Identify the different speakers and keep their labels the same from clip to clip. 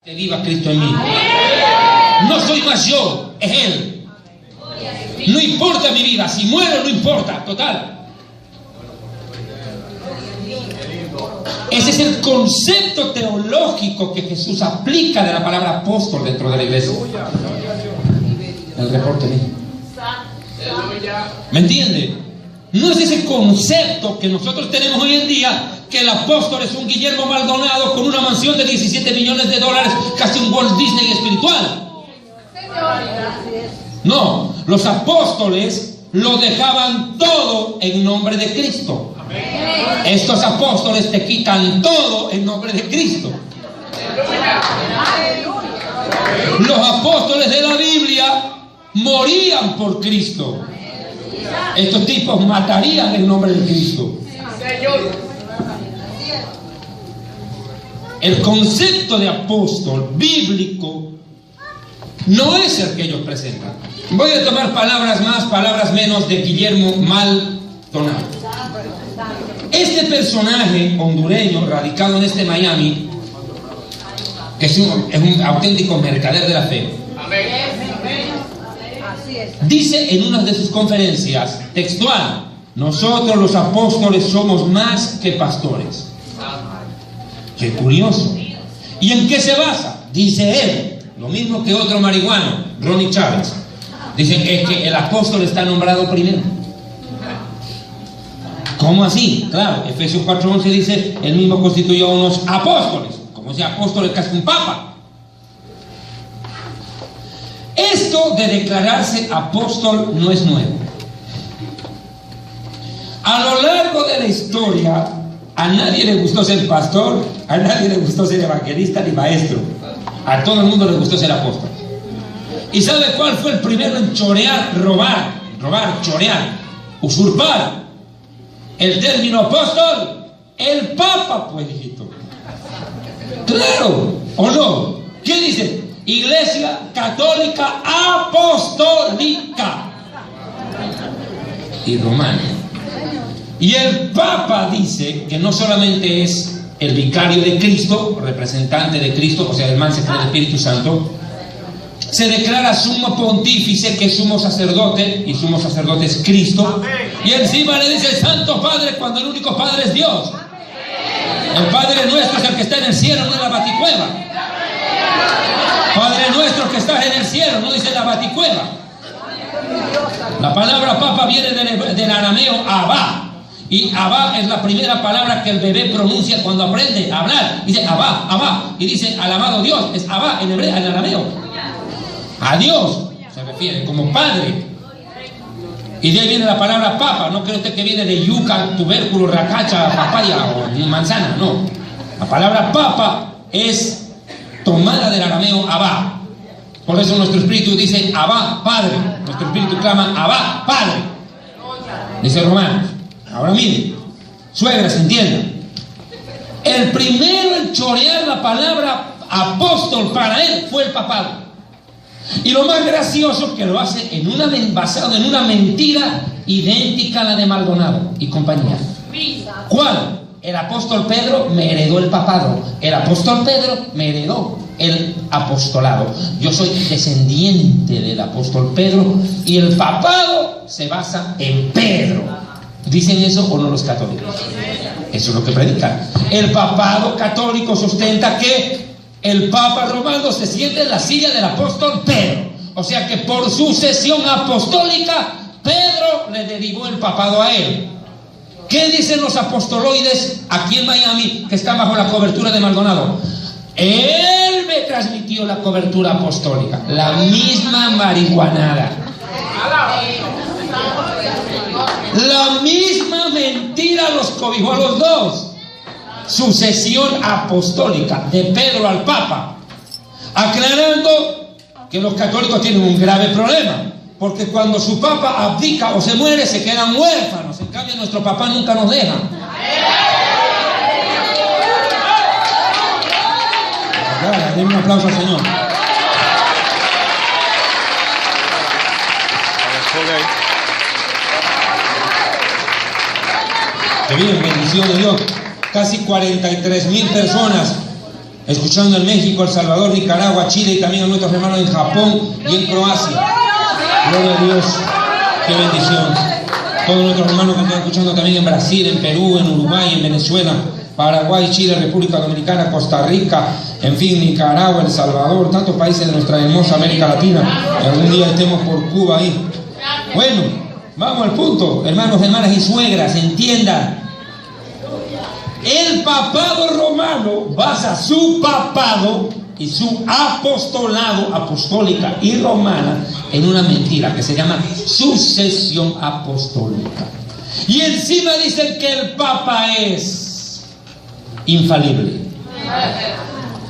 Speaker 1: Que viva Cristo en mí. No soy más yo, es Él. No importa mi vida, si muero no importa, total. Ese es el concepto teológico que Jesús aplica de la palabra apóstol dentro de la iglesia. El reporte mío. ¿Me entiende? No es ese concepto que nosotros tenemos hoy en día, que el apóstol es un Guillermo Maldonado con una mansión de 17 millones de dólares, casi un Walt Disney espiritual. No, los apóstoles lo dejaban todo en nombre de Cristo. Estos apóstoles te quitan todo en nombre de Cristo. Los apóstoles de la Biblia morían por Cristo. Estos tipos matarían en nombre de Cristo. El concepto de apóstol bíblico no es el que ellos presentan. Voy a tomar palabras más, palabras menos de Guillermo Maldonado. Este personaje hondureño radicado en Miami, que es un auténtico mercader de la fe, dice en una de sus conferencias textual: nosotros los apóstoles somos más que pastores. Qué curioso. ¿Y en qué se basa? Dice él, lo mismo que otro marihuano, Ronnie Chávez. Dice que el apóstol está nombrado primero. ¿Cómo así? Claro, Efesios 4:11 dice, él mismo constituyó a unos apóstoles. Como si apóstol es casi un papa. Esto de declararse apóstol no es nuevo. A lo largo de la historia, a nadie le gustó ser pastor, a nadie le gustó ser evangelista ni maestro. A todo el mundo le gustó ser apóstol. ¿Y sabe cuál fue el primero en chorear, robar, chorear, usurpar el término apóstol? El Papa, pues, hijito. Claro, ¿o no? ¿Qué dice? Iglesia Católica Apostólica y Romana. Y el Papa dice que no solamente es el vicario de Cristo, representante de Cristo, o sea, el man se cree el Espíritu Santo, se declara sumo pontífice, que es sumo sacerdote, y sumo sacerdote es Cristo, y encima le dice el Santo Padre, cuando el único Padre es Dios. El Padre nuestro es el que está en el cielo, no en la baticueva. Padre nuestro que estás en el cielo, no dice la baticueva. La palabra papa viene del arameo Abba. Y Abba es la primera palabra que el bebé pronuncia cuando aprende a hablar. Dice Abba, Abba. Y dice al amado Dios. Es Abba en hebreo, en arameo. A Dios se refiere como padre. Y de ahí viene la palabra papa. No cree usted que viene de yuca, tubérculo, racacha, papaya o manzana. No. La palabra papa es tomada del arameo Abba. Por eso nuestro espíritu dice Abba, Padre. Nuestro espíritu clama Abba, Padre. Dice Romanos. Ahora miren, suegras, entiendan. El primero en chorear la palabra apóstol para él fue el papado. Y lo más gracioso es que lo hace basado en una mentira idéntica a la de Maldonado y compañía. ¿Cuál? El apóstol Pedro me heredó el papado. El apóstol Pedro me heredó el apostolado. Yo soy descendiente del apóstol Pedro y el papado se basa en Pedro. ¿Dicen eso o no los católicos? Eso es lo que predican. El papado católico sustenta que el Papa romano se siente en la silla del apóstol Pedro. O sea que por sucesión apostólica, Pedro le derivó el papado a él. ¿Qué dicen los apostoloides aquí en Miami que están bajo la cobertura de Maldonado? Él me transmitió la cobertura apostólica. La misma marihuanada. La misma mentira los cobijó a los dos. Sucesión apostólica de Pedro al Papa. Aclarando que los católicos tienen un grave problema, porque cuando su Papa abdica o se muere se quedan huérfanos. En cambio nuestro Papa nunca nos deja. Denle un aplauso al Señor. Que bien, bendición de Dios. Casi 43,000 personas escuchando en México, El Salvador, Nicaragua, Chile y también a nuestros hermanos en Japón y en Croacia. Gloria a Dios, qué bendición. Todos nuestros hermanos que están escuchando también en Brasil, en Perú, en Uruguay, en Venezuela, Paraguay, Chile, República Dominicana, Costa Rica, en fin, Nicaragua, El Salvador, tantos países de nuestra hermosa América Latina. Y algún día estemos por Cuba ahí. Bueno, vamos al punto, hermanos, hermanas y suegras, entiendan. El papado romano basa su papado y su apostolado, apostólica y romana, en una mentira que se llama sucesión apostólica. Y encima dicen que el Papa es infalible.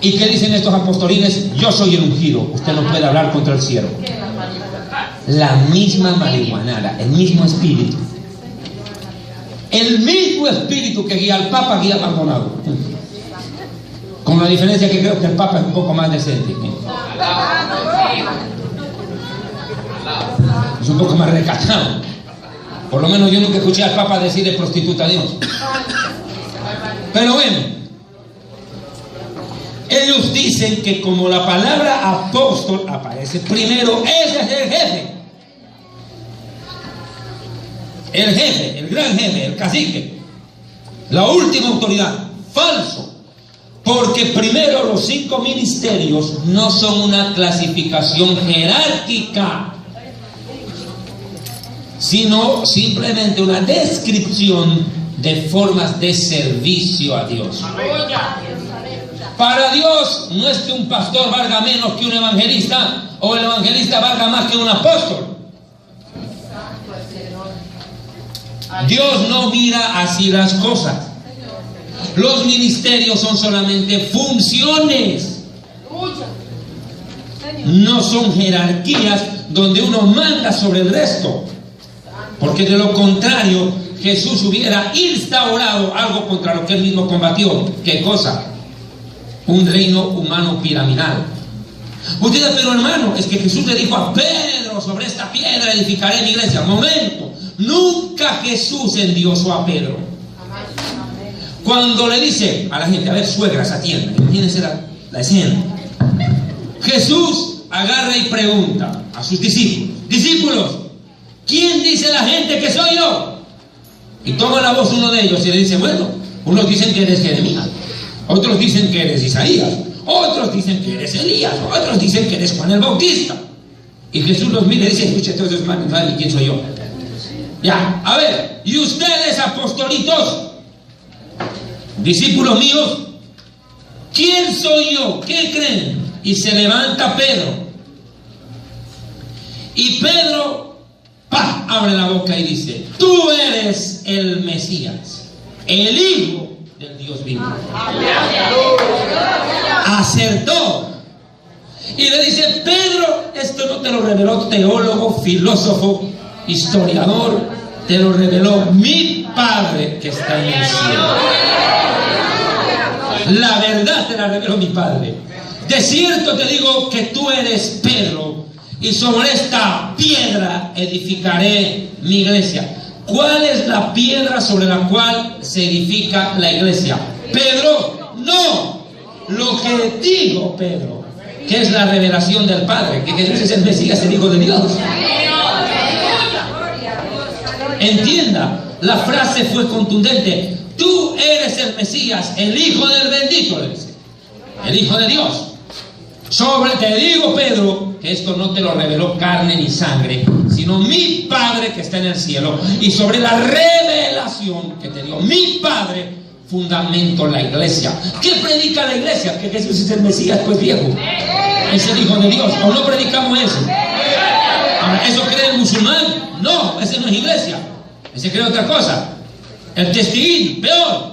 Speaker 1: ¿Y qué dicen estos apostolines? Yo soy el ungido, usted no puede hablar contra el siervo. La misma marihuanada, el mismo espíritu. El mismo espíritu que guía al Papa guía a Maldonado. Con la diferencia que creo que el Papa es un poco más decente. Es un poco más recatado. Por lo menos yo nunca escuché al Papa decirle prostituta a Dios. Pero bueno, ellos dicen que como la palabra apóstol aparece primero, ese es el jefe. El jefe, el gran jefe, el cacique, la última autoridad. Falso. Porque primero los 5 ministerios no son una clasificación jerárquica, sino simplemente una descripción de formas de servicio a Dios. Para Dios no es que un pastor valga menos que un evangelista, o el evangelista valga más que un apóstol. Dios no mira así las cosas. Los ministerios son solamente funciones, no son jerarquías donde uno manda sobre el resto, porque de lo contrario Jesús hubiera instaurado algo contra lo que él mismo combatió. ¿Qué cosa? Un reino humano piramidal. Ustedes, pero hermano, es que Jesús le dijo a Pedro: sobre esta piedra edificaré mi iglesia. Momento, nunca Jesús endiosó a Pedro. Cuando le dice a la gente: a ver, suegras, atiendan, imagínense la escena. Jesús agarra y pregunta a sus discípulos: discípulos, ¿quién dice la gente que soy yo? Y toma la voz uno de ellos y le dice: bueno, unos dicen que eres Jeremías, otros dicen que eres Isaías, otros dicen que eres Elías, otros dicen que eres Juan el Bautista. Y Jesús los mira y dice: escuche, todos esos manos, ¿saben quién soy yo? Ya, a ver, y ustedes, apostolitos, discípulos míos, ¿quién soy yo? ¿Qué creen? Y se levanta Pedro. Y Pedro, ¡pah!, abre la boca y dice: tú eres el Mesías, el Hijo del Dios vivo. Acertó. Y le dice: Pedro, esto no te lo reveló teólogo, filósofo, historiador, te lo reveló mi Padre que está en el cielo. La verdad te la reveló mi Padre. De cierto te digo que tú eres Pedro, y sobre esta piedra edificaré mi iglesia. ¿Cuál es la piedra sobre la cual se edifica la iglesia? Pedro, no. Lo que digo, Pedro, que es la revelación del Padre, que Jesús es el Mesías, el Hijo de Dios. Entienda, la frase fue contundente: tú eres el Mesías, el Hijo del bendito, le dice, el Hijo de Dios. Te digo, Pedro, que esto no te lo reveló carne ni sangre, sino mi Padre que está en el cielo. Y sobre la revelación que te dio mi Padre, fundamento la iglesia. ¿Qué predica la iglesia? Que Jesús es el Mesías, pues viejo, es el Hijo de Dios. ¿O no predicamos eso? Ahora, ¿eso cree el musulmán? No, ese no es iglesia, ese cree otra cosa. El testigo, peor.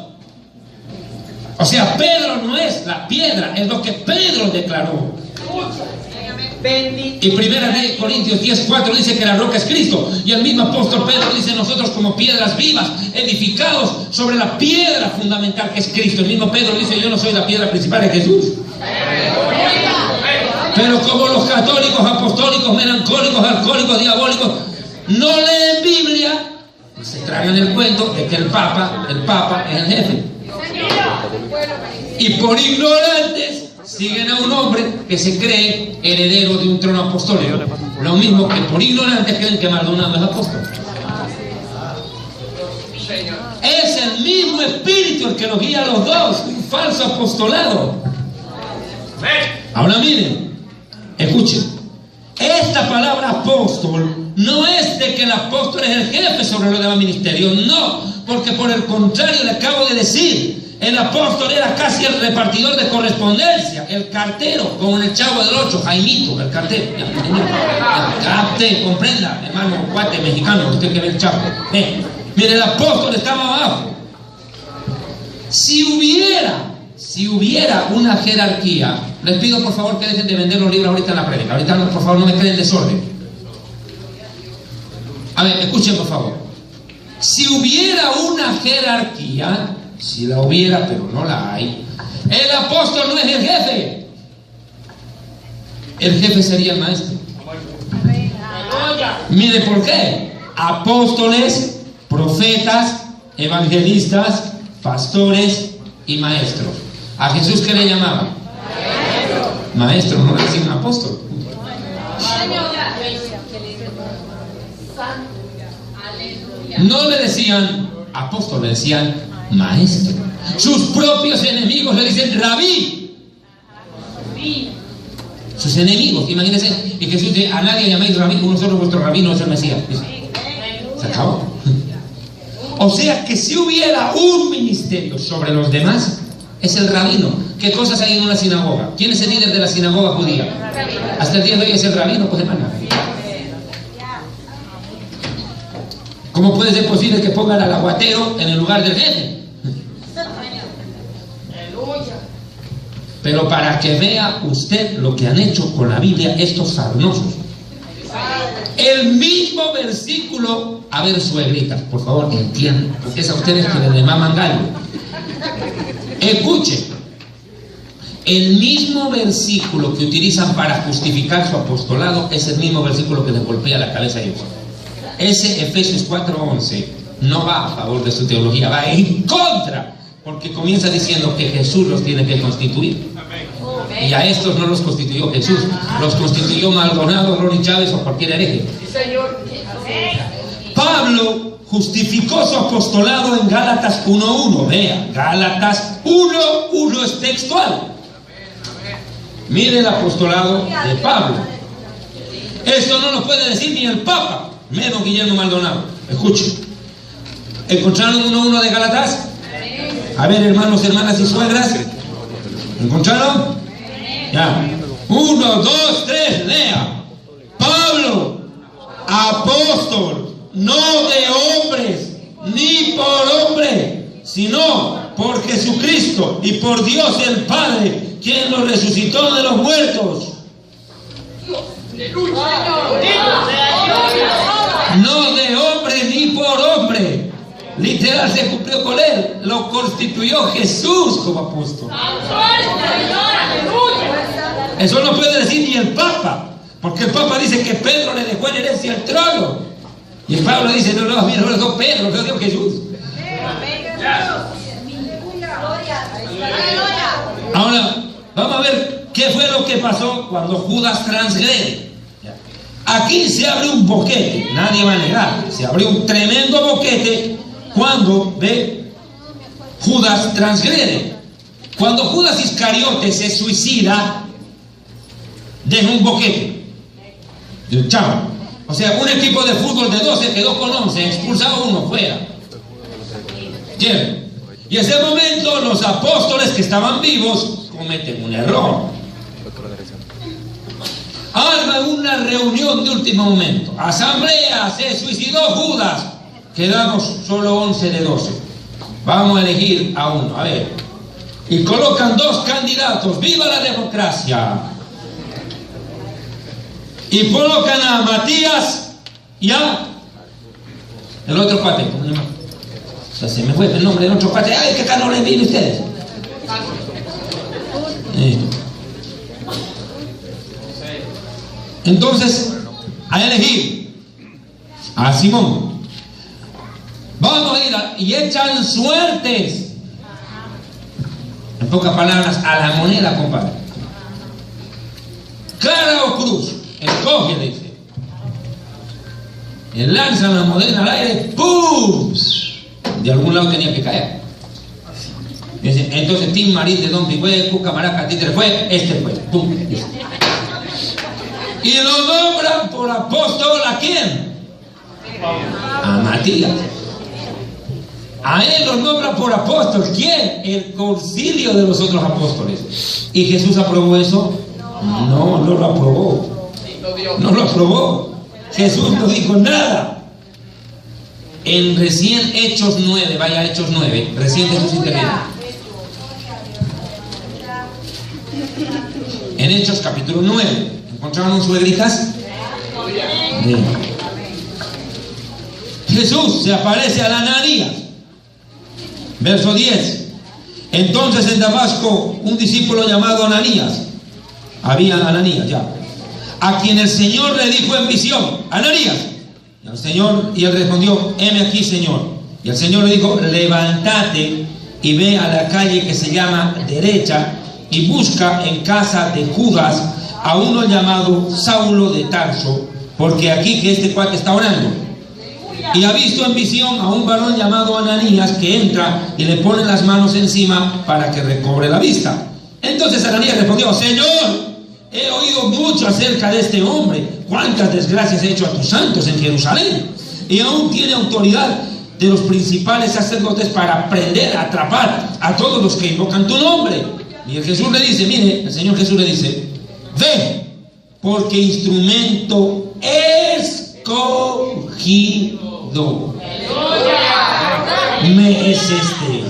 Speaker 1: O sea, Pedro no es la piedra, es lo que Pedro declaró. Y 1 Corintios 10:4 dice que la roca es Cristo. Y el mismo apóstol Pedro dice: nosotros como piedras vivas, edificados sobre la piedra fundamental que es Cristo. El mismo Pedro dice: yo no soy la piedra principal, de Jesús. Pero como los católicos, apostólicos, melancólicos, alcohólicos, diabólicos no leen Biblia, se tragan el cuento de que el Papa es el jefe. Y por ignorantes siguen a un hombre que se cree heredero de un trono apostólico. Lo mismo que por ignorantes creen que Maldonado es apóstol. Es el mismo espíritu el que los guía a los dos, un falso apostolado. Ahora miren, escuchen, esta palabra apóstol no es de que el apóstol es el jefe sobre los demás ministerios, no, porque por el contrario le acabo de decir, el apóstol era casi el repartidor de correspondencia, el cartero, como en el Chavo del 8, Jaimito, el cartero. Capte, comprenda, hermano, cuate mexicano, usted que ve el Chavo. Mire, el apóstol estaba abajo. Si hubiera una jerarquía, les pido por favor que dejen de vender los libros ahorita en la prédica. Ahorita por favor no me creen desorden. A ver, escuchen por favor. Si hubiera una jerarquía, si la hubiera, pero no la hay, el apóstol no es el jefe. El jefe sería el maestro. Mire por qué. Apóstoles, profetas, evangelistas, pastores y maestros. ¿A Jesús qué le llamaban? Maestro, no le decían apóstol. No le decían apóstol, le decían maestro. Sus propios enemigos le dicen rabí. Sus enemigos, imagínense, y Jesús dice, a nadie llamáis rabí, uno solo vuestro rabino es el Mesías. Se acabó. O sea que si hubiera un ministerio sobre los demás, es el rabino. ¿Qué cosas hay en una sinagoga? ¿Quién es el líder de la sinagoga judía? Hasta el día de hoy es el rabino, pues hermano. ¿Cómo puede ser posible que pongan al aguatero en el lugar del jefe? Pero para que vea usted lo que han hecho con la Biblia estos sarnosos. El mismo versículo, a ver, suegritas, por favor, entiendan, porque es a ustedes que les maman gallo. Escuchen, el mismo versículo que utilizan para justificar su apostolado es el mismo versículo que les golpea la cabeza a ellos. Ese Efesios 4:11 no va a favor de su teología, va en contra, porque comienza diciendo que Jesús los tiene que constituir. Y a estos no los constituyó Jesús, los constituyó Maldonado, Ronnie Chávez o cualquier hereje. Pablo justificó su apostolado en Gálatas 1:1. Vea, Gálatas 1:1 es textual. Mire el apostolado de Pablo. Esto no lo puede decir ni el Papa, menos Guillermo Maldonado. Escuchen. ¿Encontraron 1:1 de Gálatas? A ver, hermanos, hermanas y suegras. ¿Encontraron? Ya. 1, 2, 3, lea. Pablo, apóstol, no de hombres, ni por hombre, sino por Jesucristo y por Dios el Padre, quien lo resucitó de los muertos. No de hombre ni por hombre. Literal se cumplió con él. Lo constituyó Jesús como apóstol. Eso no puede decir ni el Papa, porque el Papa dice que Pedro le dejó en herencia el trono. Y el Pablo dice, no, mira, no lo dio Pedro, lo dio Jesús. Ahora, vamos a ver qué fue lo que pasó cuando Judas transgrede. Aquí se abre un boquete, nadie va a negar, se abrió un tremendo boquete cuando Judas transgrede. Cuando Judas Iscariote se suicida, deja un boquete de un chavo. O sea, un equipo de fútbol de 12 quedó con 11, expulsaba uno fuera. ¿Quién? Y en ese momento los apóstoles que estaban vivos cometen un error. Arman una reunión de último momento. Asamblea, se suicidó Judas. Quedamos solo 11 de 12. Vamos a elegir a uno, a ver. Y colocan 2 candidatos. ¡Viva la democracia! Y colocan a Matías y a el otro cuate. ¿Cómo se llama? O sea, se me fue el nombre del otro cuate. ¡Ay, qué caro le viene ustedes! Entonces, a elegir a Simón. Vamos a ir y echan suertes. En pocas palabras, a la moneda, compadre. cruz, escoge, dice. Y lanzan la moneda al aire, ¡pum! De algún lado tenía que caer. Dice, entonces Tim Marín de Don Pigüe, Cucamaraca, Títere fue, este fue, ¡pum! Y lo nombran por apóstol, ¿a quién? A Matías. A él lo nombran por apóstol. ¿Quién? El concilio de los otros apóstoles. ¿Y Jesús aprobó eso? No, no lo aprobó. No lo aprobó. Jesús no dijo nada. En recién Hechos 9, vaya a Hechos 9, recién Jesús interviene. En Hechos capítulo 9, ¿encontraron suegrijas? Jesús se aparece a Ananías. Verso 10. Entonces en Damasco un discípulo llamado Ananías, había Ananías ya, a quien el Señor le dijo en visión, Ananías. Y él respondió, heme aquí, Señor. Y el Señor le dijo, levántate y ve a la calle que se llama Derecha y busca en casa de Judas a uno llamado Saulo de Tarso, porque aquí que este cuate está orando. Y ha visto en visión a un varón llamado Ananías que entra y le pone las manos encima para que recobre la vista. Entonces Ananías respondió, Señor, he oído mucho acerca de este hombre, cuántas desgracias he hecho a tus santos en Jerusalén, y aún tiene autoridad de los principales sacerdotes para prender, atrapar a todos los que invocan tu nombre. Y el Jesús le dice, mire, el Señor Jesús le dice, ve, porque instrumento escogido me es este,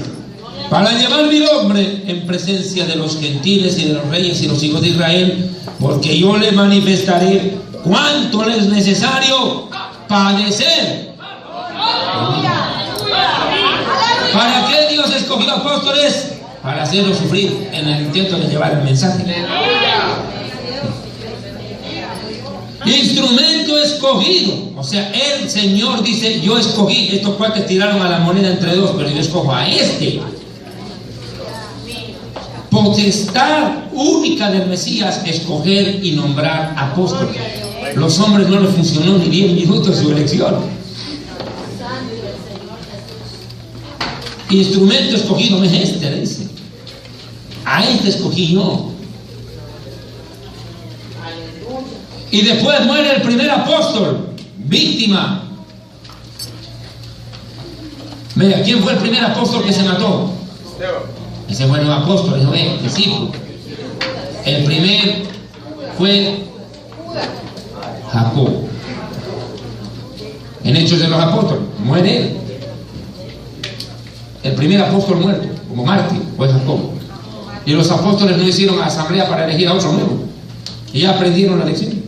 Speaker 1: para llevar mi nombre en presencia de los gentiles y de los reyes y los hijos de Israel, porque yo le manifestaré cuánto le es necesario padecer. ¿Para qué Dios escogió apóstoles? Para hacerlos sufrir en el intento de llevar el mensaje. Instrumento escogido. O sea, el Señor dice, yo escogí. Estos cuates tiraron a la moneda entre dos, pero yo escojo a este. Potestad única del Mesías, escoger y nombrar apóstoles. Los hombres no les funcionó ni 10 minutos su elección. Instrumento escogido es este, dice. A este escogí yo. Y después muere el primer apóstol, víctima. Vea, ¿quién fue el primer apóstol que se mató? Ese fue el apóstol, eso ve, discípulo. El primer fue Jacob. En Hechos de los Apóstoles, muere él. El primer apóstol muerto, como mártir, fue Jacob. Y los apóstoles no hicieron asamblea para elegir a otro nuevo. Y ya aprendieron la lección.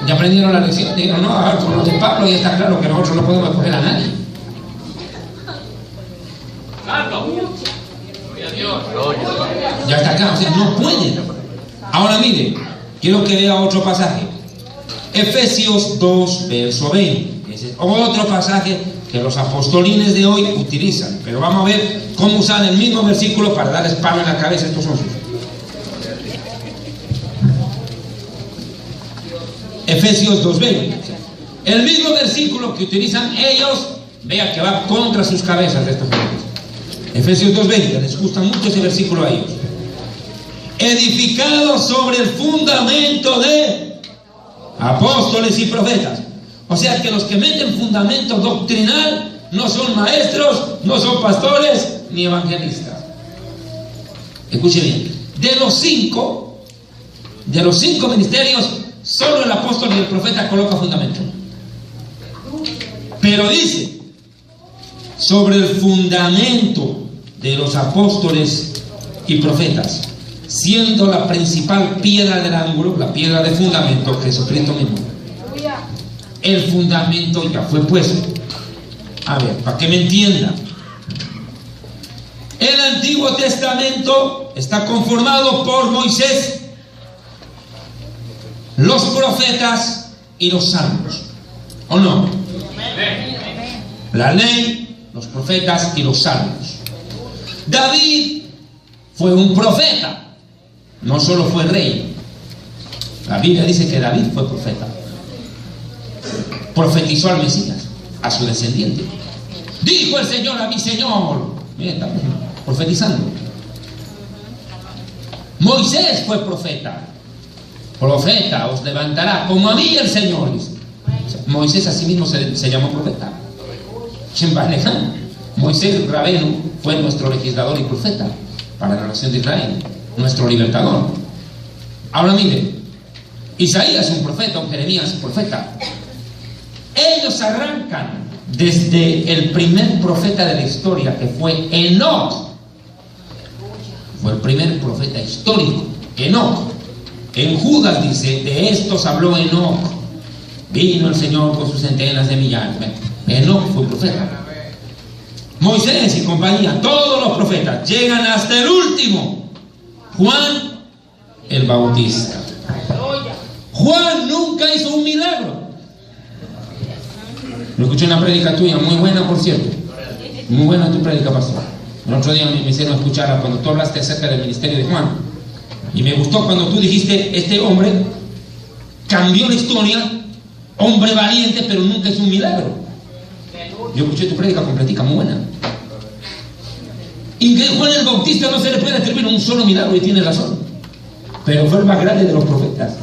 Speaker 1: Ya aprendieron la lección. Dijeron, no, ahora con los de Pablo ya está claro que nosotros no podemos escoger a nadie. Ya está acá, o sea, no pueden. Ahora mire, quiero que vea otro pasaje. Efesios 2, verso 20. Ese es otro pasaje que los apostolines de hoy utilizan. Pero vamos a ver cómo usan el mismo versículo para darles palo en la cabeza a estos osos. Efesios 2:20. El mismo versículo que utilizan ellos, vea que va contra sus cabezas de estos hombres. Efesios 2:20, les gusta mucho ese versículo a ellos. Edificado sobre el fundamento de apóstoles y profetas. O sea que los que meten fundamento doctrinal no son maestros, no son pastores ni evangelistas. Escuche bien, de los cinco ministerios, solo el apóstol y el profeta coloca fundamento. Pero dice, sobre el fundamento de los apóstoles y profetas, siendo la principal piedra del ángulo, la piedra de fundamento, Jesucristo mismo. El fundamento ya fue puesto. A ver, para que me entiendan. El Antiguo Testamento está conformado por Moisés, los profetas y los salmos. ¿O no? La ley, los profetas y los salmos. David fue un profeta. no solo fue rey. La Biblia dice que David fue profeta. Profetizó al Mesías, a su descendiente. Dijo el Señor a mi Señor. Mira, está profetizando. Moisés fue profeta. Profeta os levantará como a mí el Señor, dice. Moisés asimismo se llamó profeta. Moisés Rabenu fue nuestro legislador y profeta para la nación de Israel, nuestro libertador. Ahora miren, Isaías es un profeta, o Jeremías es un profeta. Ellos arrancan desde el primer profeta de la historia, que fue Enoc. Fue el primer profeta histórico, Enoc. En Judas dice, de estos habló Enoc. Vino el Señor con sus centenas de millares. Enoc fue profeta. Moisés y compañía, todos los profetas, llegan hasta el último, Juan el Bautista. Juan nunca hizo un milagro. Lo escuché en una prédica tuya, muy buena por cierto. Muy buena tu prédica, pastor. El otro día me hicieron escuchar cuando tú hablaste acerca del ministerio de Juan. Y me gustó cuando tú dijiste, este hombre cambió la historia, hombre valiente, pero nunca hizo un milagro. Yo escuché tu prédica completica, muy buena. Y que Juan el Bautista no se le puede atribuir un solo milagro, y tiene razón. Pero fue el más grande de los profetas.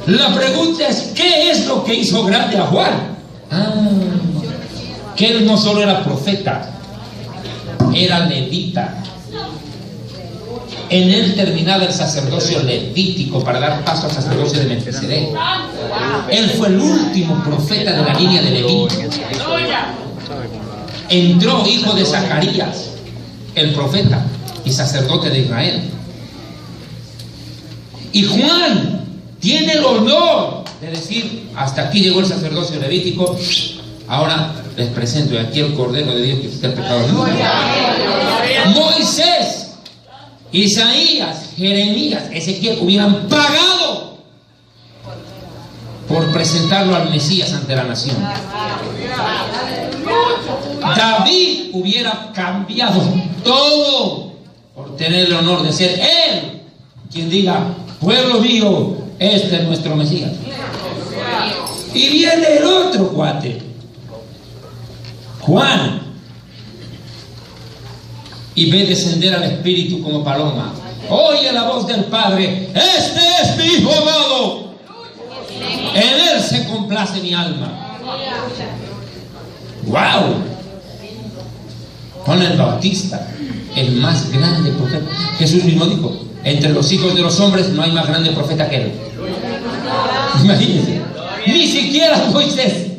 Speaker 1: La pregunta es, ¿qué es lo que hizo grande a Juan? Que él no solo era profeta, era levita. En él terminaba el sacerdocio levítico para dar paso al sacerdocio de Melquisedec. Él fue el último profeta de la línea de Leví. Entró hijo de Zacarías, el profeta y sacerdote de Israel. Y Juan tiene el honor de decir, hasta aquí llegó el sacerdocio levítico, ahora les presento aquí el Cordero de Dios que quita el pecado del mundo. Moisés, Isaías, Jeremías, Ezequiel hubieran pagado por presentarlo al Mesías ante la nación. David hubiera cambiado todo por tener el honor de ser él quien diga, pueblo mío, este es nuestro Mesías. Y viene el otro cuate, Juan, y ve descender al Espíritu como paloma. Oye la voz del Padre, este es mi Hijo amado, en él se complace mi alma. ¡Wow! Juan el Bautista, el más grande profeta. Jesús mismo dijo, entre los hijos de los hombres no hay más grande profeta que él. Imagínense, ni siquiera Moisés,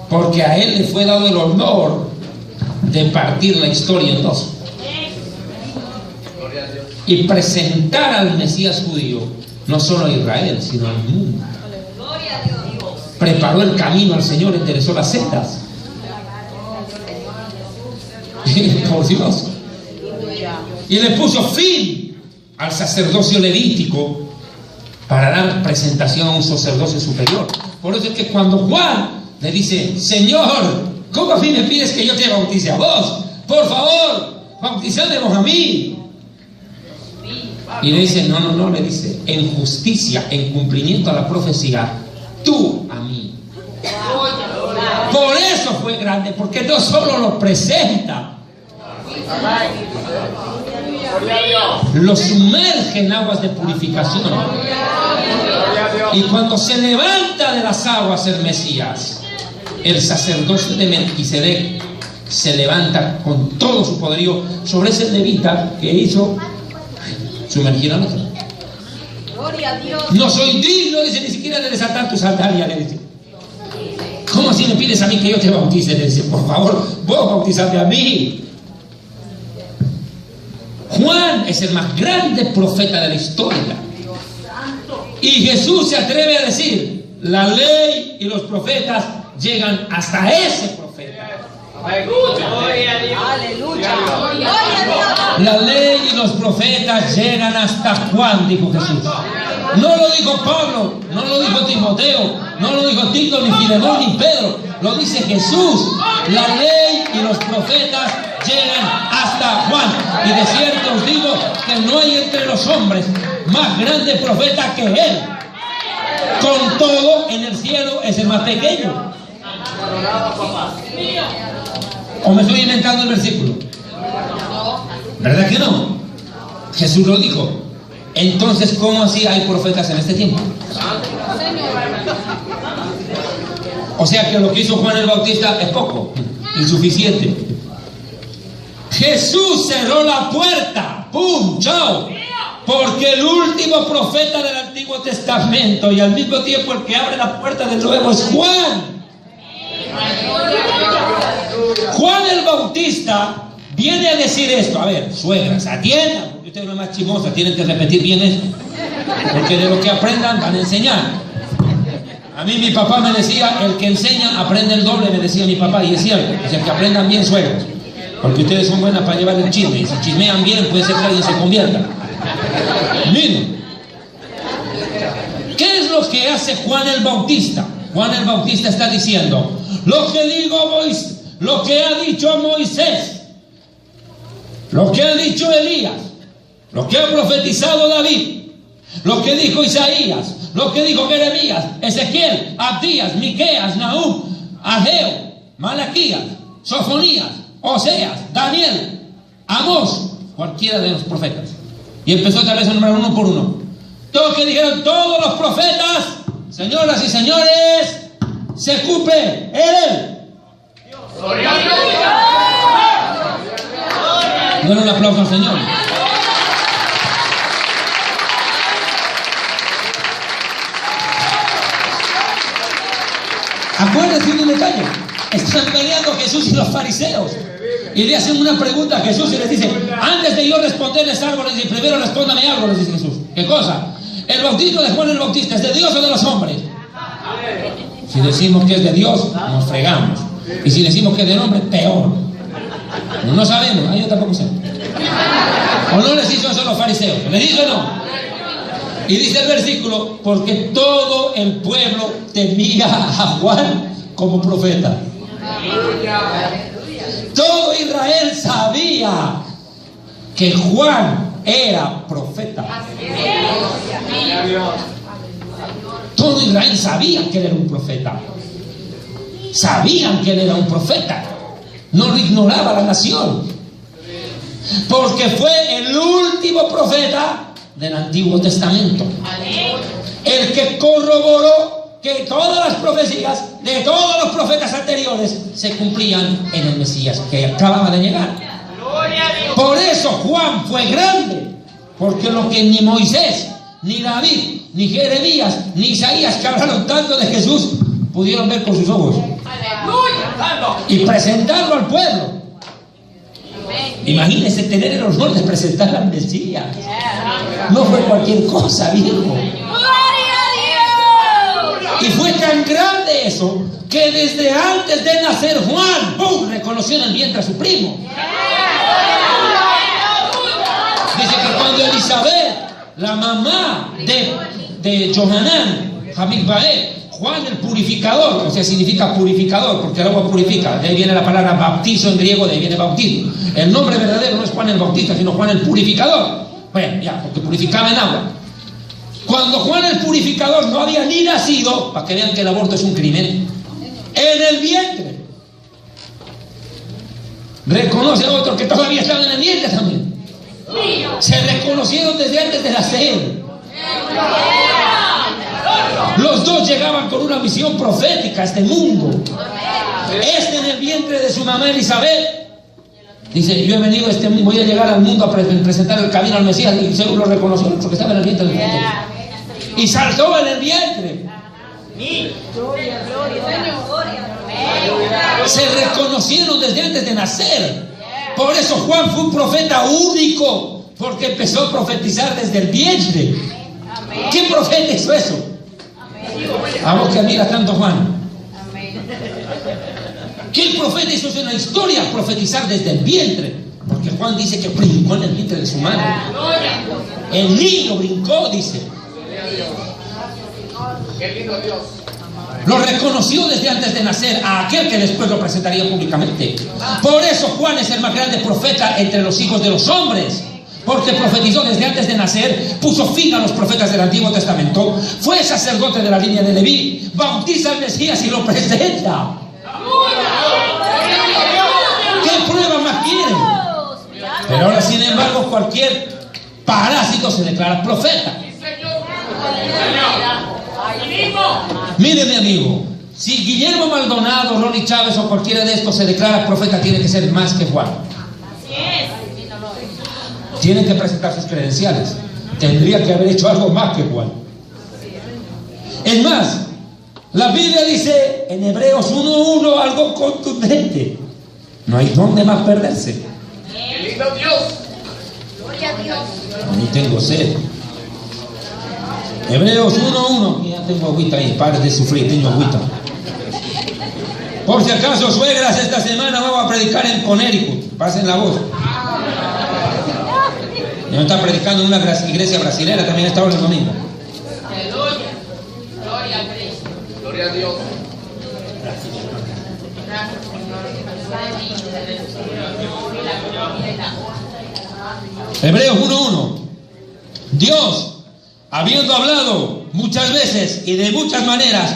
Speaker 1: porque a él le fue dado el honor de partir la historia en dos y presentar al Mesías judío no solo a Israel, sino al mundo. Preparó el camino al Señor, enderezó las sendas. Por Dios. Y le puso fin al sacerdocio levítico para dar presentación a un sacerdocio superior. Por eso es que cuando Juan le dice, Señor, ¿cómo a mí me pides que yo te bautice a vos? Por favor, bautizadnos a mí. Y le dice, no, le dice, en justicia, en cumplimiento a la profecía, tú a mí. Por eso fue grande, porque no solo lo presenta, lo sumerge en aguas de purificación. Y cuando se levanta de las aguas el Mesías, el sacerdocio de Melquisedec se levanta con todo su poderío sobre ese levita que hizo sumergir a otro. No soy digno, dice, ni siquiera de desatar tu sandalia, le dice. ¿Cómo así me pides a mí que yo te bautice? Le dice, por favor, vos bautizate a mí. Juan es el más grande profeta de la historia. Y Jesús se atreve a decir, la ley y los profetas llegan hasta ese profeta.
Speaker 2: Aleluya.
Speaker 1: La ley y los profetas llegan hasta Juan, dijo Jesús. No lo dijo Pablo, no lo dijo Timoteo, no lo dijo Tito, ni Filemón, ni Pedro. Lo dice Jesús. La ley y los profetas llegan hasta Juan. Y de cierto os digo que no hay entre los hombres más grande profeta que él. Con todo, en el cielo es el más pequeño. ¿O me estoy inventando el versículo? ¿Verdad que no? Jesús lo dijo. Entonces, ¿cómo así hay profetas en este tiempo? O sea que lo que hizo Juan el Bautista es poco, insuficiente. Jesús cerró la puerta. ¡Pum! ¡Chao! Porque el último profeta del Antiguo Testamento y al mismo tiempo el que abre la puerta del Nuevo es Juan. Juan el Bautista viene a decir esto. A ver, suegras, atiendan, porque ustedes no es más chismosa, tienen que repetir bien esto, porque de lo que aprendan van a enseñar. A mí mi papá me decía, el que enseña aprende el doble, me decía mi papá, y es cierto. O sea, que aprendan bien, suegros, porque ustedes son buenas para llevar el chisme, y si chismean bien puede ser que alguien se convierta. Miren, ¿qué es lo que hace Juan el Bautista? Juan el Bautista está diciendo, lo que ha dicho Moisés, lo que ha dicho Elías, lo que ha profetizado David, lo que dijo Isaías, lo que dijo Jeremías, Ezequiel, Abdías, Miqueas, Nahum, Ageo, Malaquías, Sofonías, Oseas, Daniel, Amós, cualquiera de los profetas. Y empezó otra vez a nombrar uno por uno. Todo lo que dijeron todos los profetas, señoras y señores, se cumple en él. Denle un aplauso al Señor. Acuérdense de un detalle. Están peleando Jesús y los fariseos. Y le hacen una pregunta a Jesús y les dice, antes de yo responderles algo, les dice, primero respóndame algo, les dice Jesús. ¿Qué cosa? ¿El bautismo de Juan el Bautista es de Dios o de los hombres? Si decimos que es de Dios, nos fregamos. Y si decimos que es del hombre, peor. No sabemos, yo tampoco sé. ¿O no les hizo eso a los fariseos? ¿Les hizo o no? Y dice el versículo, porque todo el pueblo temía a Juan como profeta. Todo Israel sabía que Juan era profeta. Todo Israel sabía que él era un profeta. Sabían que él era un profeta. No lo ignoraba la nación. Porque fue el último profeta del Antiguo Testamento. El que corroboró que todas las profecías de todos los profetas anteriores se cumplían en el Mesías que acababa de llegar. Por eso Juan fue grande, porque lo que ni Moisés, ni David, ni Jeremías, ni Isaías, que hablaron tanto de Jesús, pudieron ver con sus ojos y presentarlo al pueblo. Imagínense tener el honor de presentar al Mesías. No fue cualquier cosa, viejo. Y fue tan grande eso que desde antes de nacer Juan, ¡pum!, reconoció en el vientre a su primo. Dice que cuando Elizabeth, la mamá de Johanán, Jamil Baé, Juan el purificador, o sea, significa purificador, porque el agua purifica. De ahí viene la palabra bautizo en griego, de ahí viene bautismo. El nombre verdadero no es Juan el Bautista, sino Juan el purificador. Bueno, ya, porque purificaba en agua. Cuando Juan el purificador no había ni nacido, para que vean que el aborto es un crimen, en el vientre, reconoce a otros que todavía estaban en el vientre también. Se reconocieron desde antes de nacer. Los dos llegaban con una visión profética a este mundo. Este en el vientre de su mamá Elizabeth dice, yo he venido a este mundo, voy a llegar al mundo a presentar el camino al Mesías, y seguro lo reconoció porque estaba en el vientre del Padre. Y saltó en el vientre. Se reconocieron desde antes de nacer. Por eso Juan fue un profeta único, porque empezó a profetizar desde el vientre. ¿Qué profeta hizo eso? A vos que admiras tanto Juan. ¿Qué profeta hizo eso en la historia? Profetizar desde el vientre. Porque Juan dice que brincó en el vientre de su madre. El niño brincó, dice. Lo reconoció desde antes de nacer a aquel que después lo presentaría públicamente. Por eso Juan es el más grande profeta entre los hijos de los hombres, porque profetizó desde antes de nacer, puso fin a los profetas del Antiguo Testamento, fue sacerdote de la línea de Leví, bautiza al Mesías y lo presenta. ¿Qué prueba más quieren? Pero ahora, sin embargo, cualquier parásito se declara profeta. Mire, mi amigo, si Guillermo Maldonado, Ronnie Chávez o cualquiera de estos se declara profeta, tiene que ser más que Juan. Tiene que presentar sus credenciales. Tendría que haber hecho algo más que Juan. Es más, la Biblia dice en Hebreos 1:1 algo contundente: no hay dónde más perderse.
Speaker 2: ¡Qué lindo Dios!
Speaker 3: Gloria a Dios.
Speaker 1: Ni tengo sed. Hebreos 1:1. Ya tengo agüita ahí, pare de sufrir, tengo agüita. Por si acaso, suegras, esta semana vamos a predicar en Connecticut. Pasen la voz. Yo estaba predicando en una iglesia brasilera, también estaba el domingo.
Speaker 2: Aleluya. Gloria a Cristo. Gloria a Dios.
Speaker 1: Hebreos 1:1. Dios, habiendo hablado muchas veces y de muchas maneras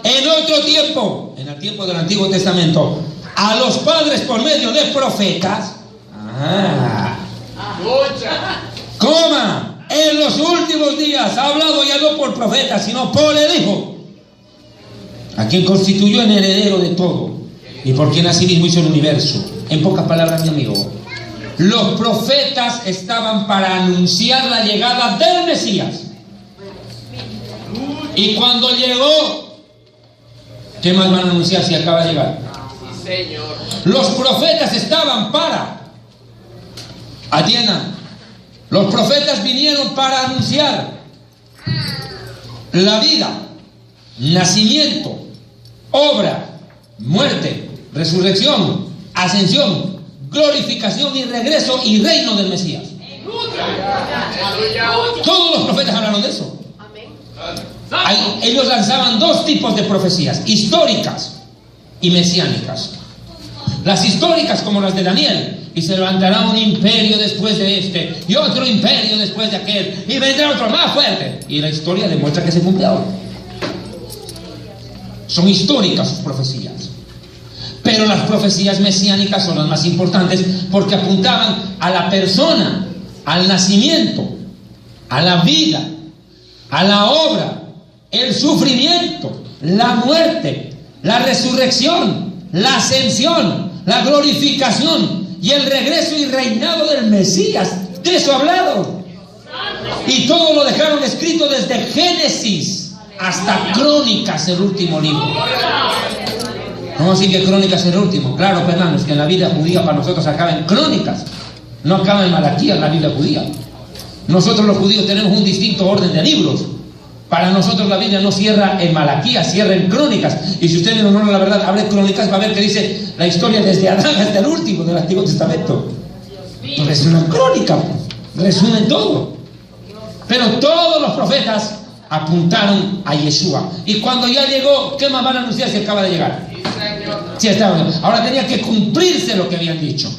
Speaker 1: en otro tiempo, en el tiempo del Antiguo Testamento, a los padres por medio de profetas, coma, en los últimos días ha hablado ya no por profetas, sino por el Hijo, a quien constituyó en heredero de todo y por quien asimismo hizo el universo. En pocas palabras, mi amigo, los profetas estaban para anunciar la llegada del Mesías. Y cuando llegó, ¿qué más van a anunciar si acaba de llegar?
Speaker 2: Sí, Señor.
Speaker 1: Los profetas estaban para, atiendan, los profetas vinieron para anunciar la vida, nacimiento, obra, muerte, resurrección, ascensión, glorificación y regreso y reino del Mesías. Todos los profetas hablaron de eso. Ellos lanzaban dos tipos de profecías: históricas y mesiánicas. Las históricas, como las de Daniel: y se levantará un imperio después de este, y otro imperio después de aquel, y vendrá otro más fuerte. Y la historia demuestra que se cumple ahora. Son históricas sus profecías. Pero las profecías mesiánicas son las más importantes, porque apuntaban a la persona, al nacimiento, a la vida, a la obra, el sufrimiento, la muerte, la resurrección, la ascensión, la glorificación y el regreso y reinado del Mesías. De eso hablaron. Y todo lo dejaron escrito desde Génesis hasta Crónicas, el último libro. No, así que Crónicas es el último. Claro, pues hermanos, que en la Biblia judía para nosotros acaba en Crónicas, no acaba en Malaquías, la Biblia judía. Nosotros los judíos tenemos un distinto orden de libros. Para nosotros la Biblia no cierra en Malaquías, cierra en Crónicas. Y si usted en honor a la verdad abre Crónicas, va a ver que dice la historia desde Adán hasta el último del Antiguo Testamento. Pues es una crónica, resumen todo. Pero todos los profetas apuntaron a Yeshua. Y cuando ya llegó, ¿qué más van a anunciar si acaba de llegar? Sí, ahora tenía que cumplirse lo que habían dicho.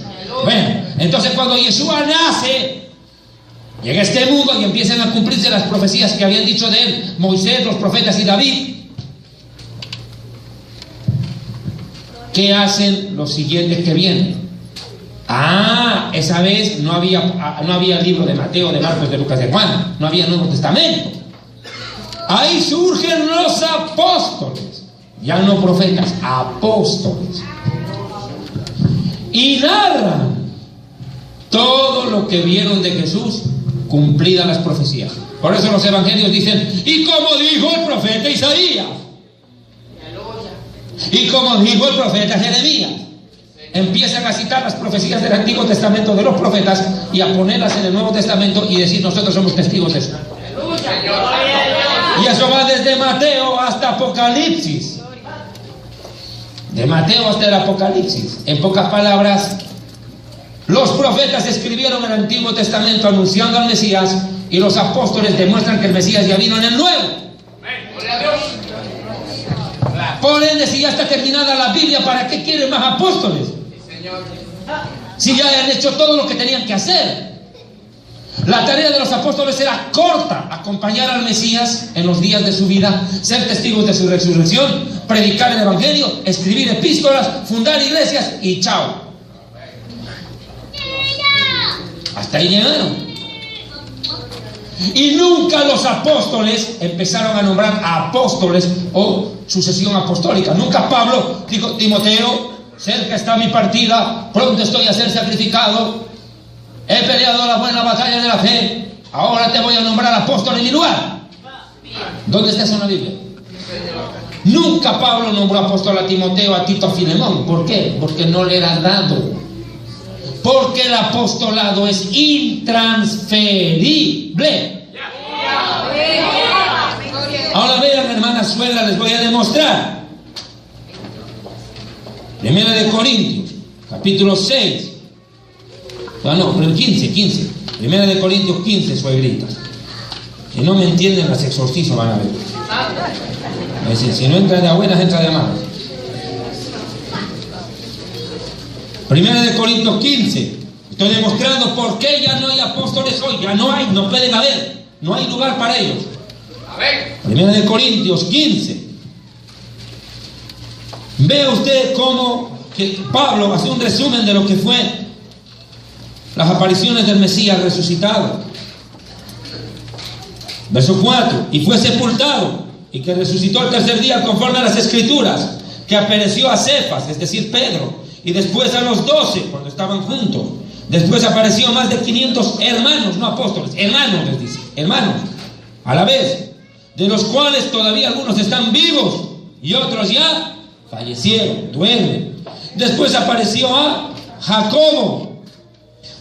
Speaker 1: Bueno, entonces cuando Yeshua nace, llega a este mundo y empiezan a cumplirse las profecías que habían dicho de él Moisés, los profetas y David. ¿Qué hacen los siguientes que vienen? Esa vez no había el libro de Mateo, de Marcos, de Lucas, de Juan. No había Nuevo Testamento. Ahí surgen los apóstoles. Ya no profetas, apóstoles. Y narran todo lo que vieron de Jesús, cumplidas las profecías. Por eso los evangelios dicen: y como dijo el profeta Isaías, y como dijo el profeta Jeremías. Empiezan a citar las profecías del Antiguo Testamento de los profetas y a ponerlas en el Nuevo Testamento y decir: nosotros somos testigos de eso. Y eso va desde Mateo hasta Apocalipsis. De Mateo hasta el Apocalipsis. En pocas palabras, los profetas escribieron el Antiguo Testamento anunciando al Mesías, y los apóstoles demuestran que el Mesías ya vino en el Nuevo. Por ende, si ya está terminada la Biblia, ¿para qué quieren más apóstoles? Si ya han hecho todo lo que tenían que hacer. La tarea de los apóstoles era corta: acompañar al Mesías en los días de su vida, ser testigos de su resurrección, predicar el evangelio, escribir epístolas, fundar iglesias y chao. Hasta ahí llegaron. Y nunca los apóstoles empezaron a nombrar a apóstoles o sucesión apostólica. Nunca Pablo dijo: Timoteo, cerca está mi partida, pronto estoy a ser sacrificado, he peleado la buena batalla de la fe, ahora te voy a nombrar apóstol en mi lugar. ¿Dónde está eso en la Biblia? Nunca Pablo nombró apóstol a Timoteo, a Tito, a Filemón. ¿Por qué? Porque no le era dado. Porque el apostolado es intransferible. Ahora vean, hermanas suegras, les voy a demostrar. Primera de Corintios, capítulo 6. No, pero 15. Primera de Corintios 15, suegritas. Si no me entienden, las exorcizo, van a ver. Es decir, si no entra de buenas, entra de malas. Primera de Corintios 15. Estoy demostrando por qué ya no hay apóstoles hoy. Ya no hay, no pueden haber. No hay lugar para ellos. Primera de Corintios 15. Vea usted cómo que Pablo hace un resumen de lo que fue las apariciones del Mesías resucitado. Verso 4. Y fue sepultado, y que resucitó al tercer día conforme a las Escrituras, que apareció a Cefas, es decir, Pedro, y después a los 12 cuando estaban juntos. Después apareció a más de 500 hermanos, no apóstoles, hermanos les dice, hermanos, a la vez, de los cuales todavía algunos están vivos y otros ya fallecieron, duermen. Después apareció a Jacobo.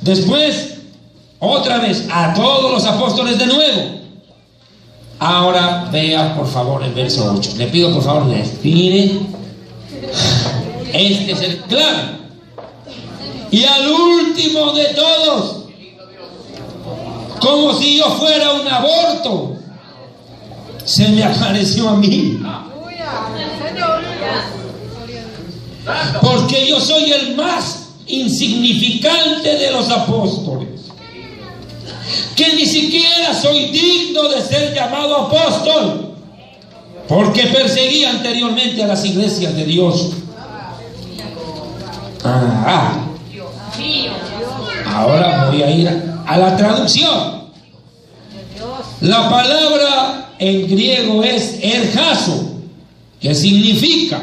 Speaker 1: Después, otra vez, a todos los apóstoles de nuevo. Ahora vea por favor el verso 8. Le pido por favor respire. Este es el clave. Y al último de todos, como si yo fuera un aborto, se me apareció a mí. Porque yo soy el más insignificante de los apóstoles, que ni siquiera soy digno de ser llamado apóstol, porque perseguí anteriormente a las iglesias de Dios. Ahora voy a ir a la traducción. La palabra en griego es ergazo, que significa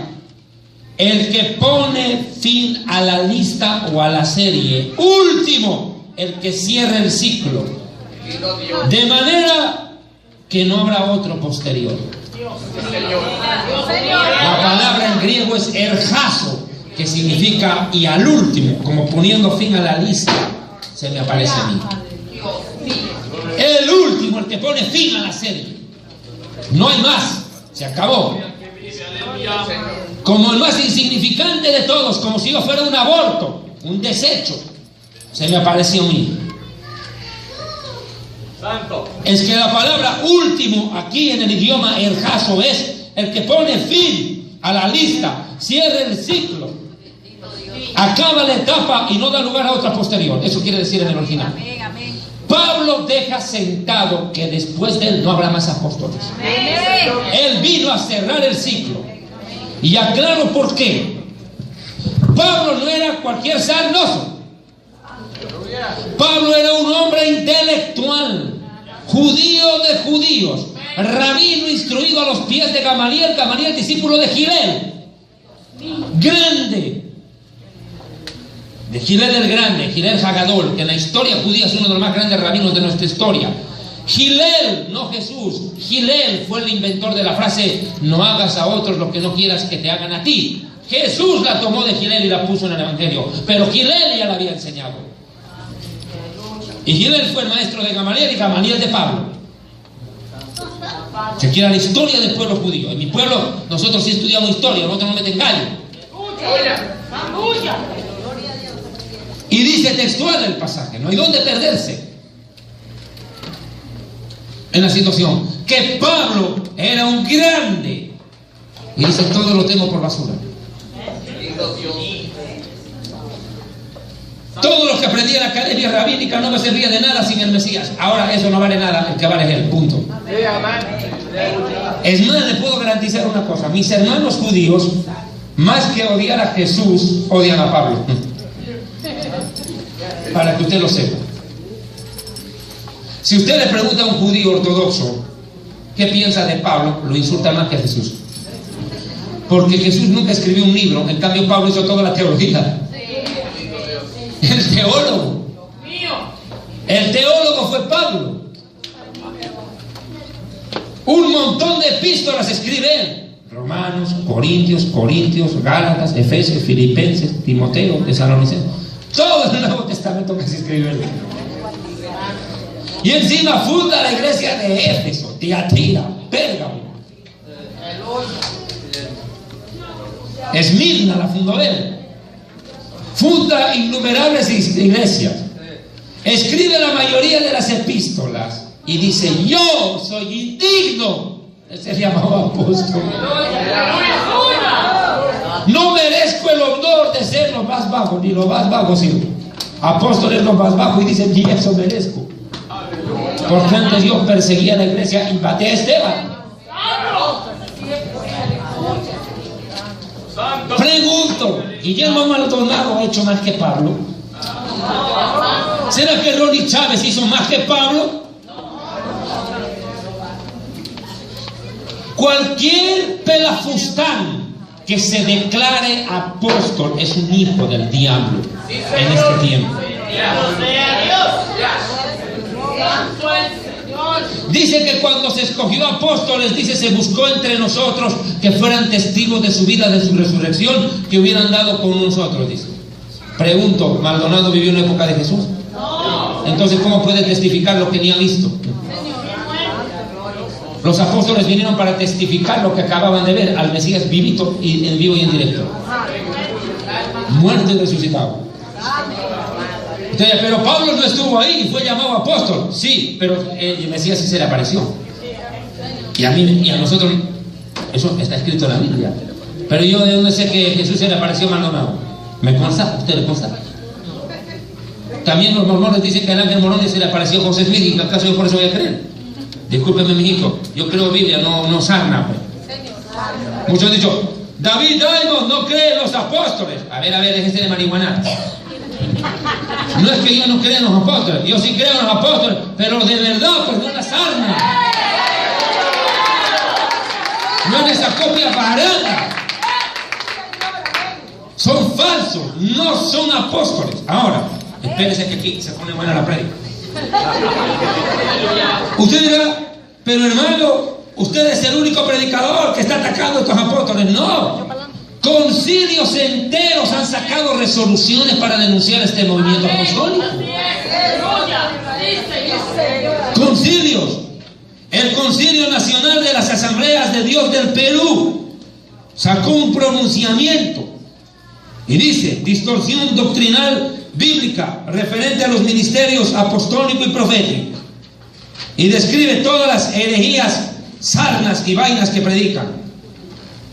Speaker 1: el que pone fin a la lista o a la serie, último, el que cierra el ciclo, de manera que no habrá otro posterior. La palabra en griego es ergazo, que significa y al último, como poniendo fin a la lista, se me aparece a mí. El último, el que pone fin a la serie. No hay más, se acabó. Como el más insignificante de todos, como si yo fuera un aborto, un desecho, se me apareció a mí. Es que la palabra último aquí en el idioma ergazo es el que pone fin a la lista, cierra el ciclo, acaba la etapa y no da lugar a otra posterior. Eso quiere decir en el original. Pablo deja sentado que después de él no habrá más apóstoles. Él vino a cerrar el ciclo. Y aclaro por qué. Pablo no era cualquier sarnoso. Pablo era un hombre intelectual, judío de judíos, rabino instruido a los pies de Gamaliel, Gamaliel discípulo de Gilel, grande, de Gilel el Grande, Gilel Hagadol, que en la historia judía es uno de los más grandes rabinos de nuestra historia. Gilel, no Jesús. Gilel fue el inventor de la frase: no hagas a otros lo que no quieras que te hagan a ti. Jesús la tomó de Gilel y la puso en el Evangelio, pero Gilel ya la había enseñado. Y Gilel fue el maestro de Gamaliel y Gamaliel de Pablo. Se quiere la historia del pueblo judío. En mi pueblo nosotros sí estudiamos historia, nosotros no meten gallo. Y dice textual el pasaje, no hay dónde perderse en la situación, que Pablo era un grande Y dice, todo lo tengo por basura. Todo lo que aprendí en la academia rabínica no me servía de nada sin el Mesías. Ahora eso no vale nada, el que vale es él, punto. Es más, le puedo garantizar una cosa: mis hermanos judíos, más que odiar a Jesús, odian a Pablo. Para que usted lo sepa. Si usted le pregunta a un judío ortodoxo qué piensa de Pablo, lo insulta más que a Jesús. Porque Jesús nunca escribió un libro, en cambio Pablo hizo toda la teología. El teólogo. El teólogo fue Pablo. Un montón de epístolas escribe él: Romanos, Corintios, Gálatas, Efesios, Filipenses, Timoteo, Tesalonicenses. Todo el Nuevo Testamento que se escribió él. Y encima funda la iglesia de Éfeso, Tiatira, Pérgamo. Esmirna la fundó él. Funda innumerables iglesias. Escribe la mayoría de las epístolas y dice: yo soy indigno de ser llamado apóstol. No merezco el honor de ser lo más bajo, ni lo más bajo, sino apóstol es lo más bajo, y dice: ni eso merezco. Porque antes yo perseguía a la iglesia y maté a Esteban. Pregunto: ¿Guillermo Maldonado ha hecho más que Pablo? ¿Será que Ronnie Chávez hizo más que Pablo? Cualquier pelafustán que se declare apóstol es un hijo del diablo en este tiempo. Dice que cuando se escogió apóstoles, dice, se buscó entre nosotros que fueran testigos de su vida, de su resurrección, que hubieran dado con nosotros, dice. Pregunto: ¿Maldonado vivió en la época de Jesús? Entonces, ¿cómo puede testificar lo que ni ha visto? Los apóstoles vinieron para testificar lo que acababan de ver, al Mesías vivito y en vivo y en directo, muerto y resucitado. Entonces, pero Pablo no estuvo ahí y fue llamado apóstol. Sí, pero el Mesías sí se le apareció. Y a mí y a nosotros, eso está escrito en la Biblia. Pero yo, ¿de dónde sé que Jesús se le apareció a Maldonado? ¿Me consta? ¿Usted le consta? También los mormones dicen que el ángel morón se le apareció a José Smith, y acaso yo por eso voy a creer. Discúlpeme, mi hijo, yo creo Biblia, no sarna. Muchos han dicho: David Diamond no cree en los apóstoles. A ver, déjese de marihuana. No es que yo no crea en los apóstoles, yo sí creo en los apóstoles, pero de verdad, pues no en las armas, no en esa copia barata. Son falsos, no son apóstoles. Ahora, espérese que aquí se pone buena la prédica. Usted dirá: pero hermano, usted es el único predicador que está atacando a estos apóstoles. No, concilios enteros han sacado resoluciones para denunciar este movimiento apostólico. Concilios. El Concilio Nacional de las Asambleas de Dios del Perú sacó un pronunciamiento y dice: distorsión doctrinal bíblica referente a los ministerios apostólico y profético, y describe todas las herejías, sarnas y vainas que predican.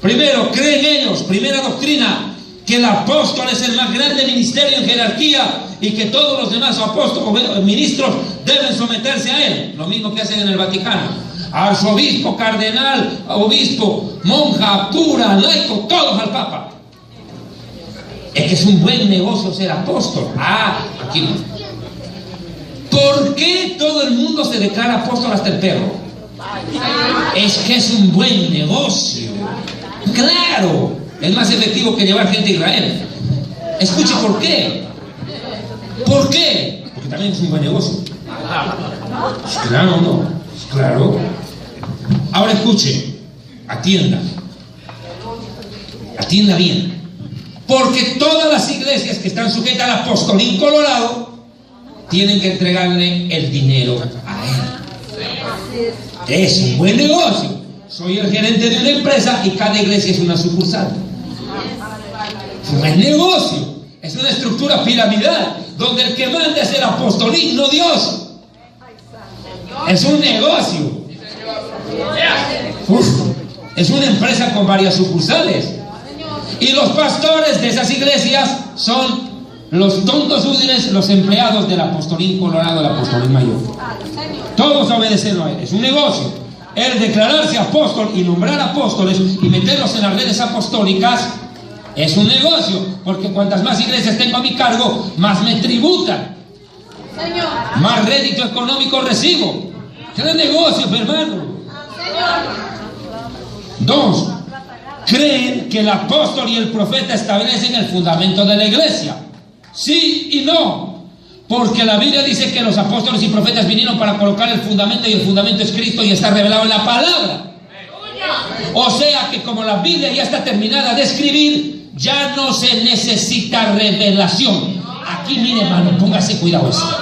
Speaker 1: Primero, creen ellos, primera doctrina, que el apóstol es el más grande ministerio en jerarquía y que todos los demás apóstoles, ministros, deben someterse a él. Lo mismo que hacen en el Vaticano: arzobispo, cardenal, obispo, monja, cura, laico, todos al Papa. Es que es un buen negocio ser apóstol. Aquí no. ¿Por qué todo el mundo se declara apóstol hasta el perro? Es que es un buen negocio. Claro, es más efectivo que llevar gente a Israel. Escuche por qué. ¿Por qué? Porque también es un buen negocio. Claro, no. Claro. Ahora escuche, atienda bien. Porque todas las iglesias que están sujetas al apostolín colorado tienen que entregarle el dinero a él. Es un buen negocio. Soy el gerente de una empresa y cada iglesia es una sucursal. Es un buen negocio. Es una estructura piramidal donde el que manda es el apostolín, no Dios. Es un negocio. Es una empresa con varias sucursales. Y los pastores de esas iglesias son los tontos útiles, los empleados del apostolín colorado, del apostolín mayor. Todos obedecen a él. Es un negocio. El declararse apóstol y nombrar apóstoles y meterlos en las redes apostólicas es un negocio. Porque cuantas más iglesias tengo a mi cargo, más me tributan. Más rédito económico recibo. ¿Qué es negocio, hermano? 2. Creen que el apóstol y el profeta establecen el fundamento de la iglesia. Sí y no. Porque la Biblia dice que los apóstoles y profetas vinieron para colocar el fundamento, y el fundamento es Cristo y está revelado en la palabra. O sea que como la Biblia ya está terminada de escribir, ya no se necesita revelación. Aquí, mire, hermano, póngase cuidado eso.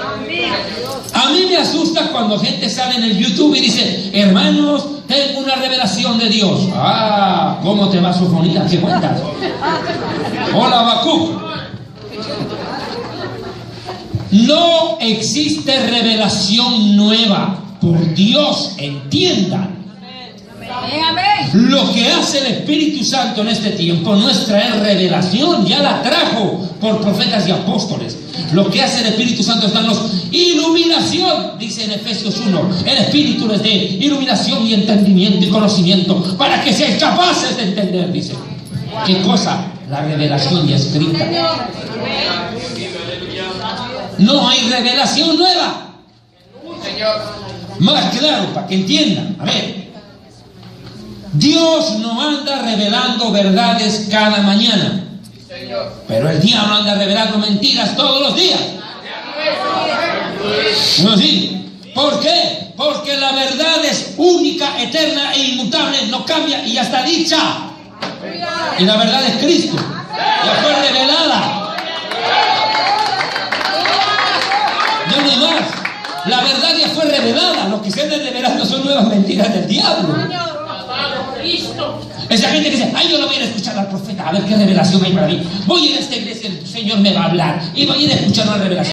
Speaker 1: A mí me asusta cuando gente sale en el YouTube y dice: hermanos, tengo una revelación de Dios. Ah, ¿cómo te va, Sofonía? ¿Qué cuentas? Hola, Habacuc. No existe revelación nueva. Por Dios, entiendan. Lo que hace el Espíritu Santo en este tiempo no es traer revelación, ya la trajo por profetas y apóstoles. Lo que hace el Espíritu Santo es darnos iluminación, dice en Efesios 1. El Espíritu les dé iluminación y entendimiento y conocimiento para que seáis capaces de entender, dice. ¿Qué cosa? La revelación ya escrita. No hay revelación nueva. Más claro, para que entiendan. A ver, Dios no anda revelando verdades cada mañana, pero el diablo anda revelando mentiras todos los días. ¿No es así? ¿Por qué? Porque la verdad es única, eterna e inmutable, no cambia y ya está dicha. Y la verdad es Cristo, ya fue revelada. Ya no hay más. La verdad ya fue revelada. Lo que se anda revelando son nuevas mentiras del diablo. Esa gente que dice: ay, yo no voy a ir a escuchar al profeta, a ver qué revelación hay para mí. Voy a ir a esta iglesia, el Señor me va a hablar, y voy a ir a escuchar una revelación.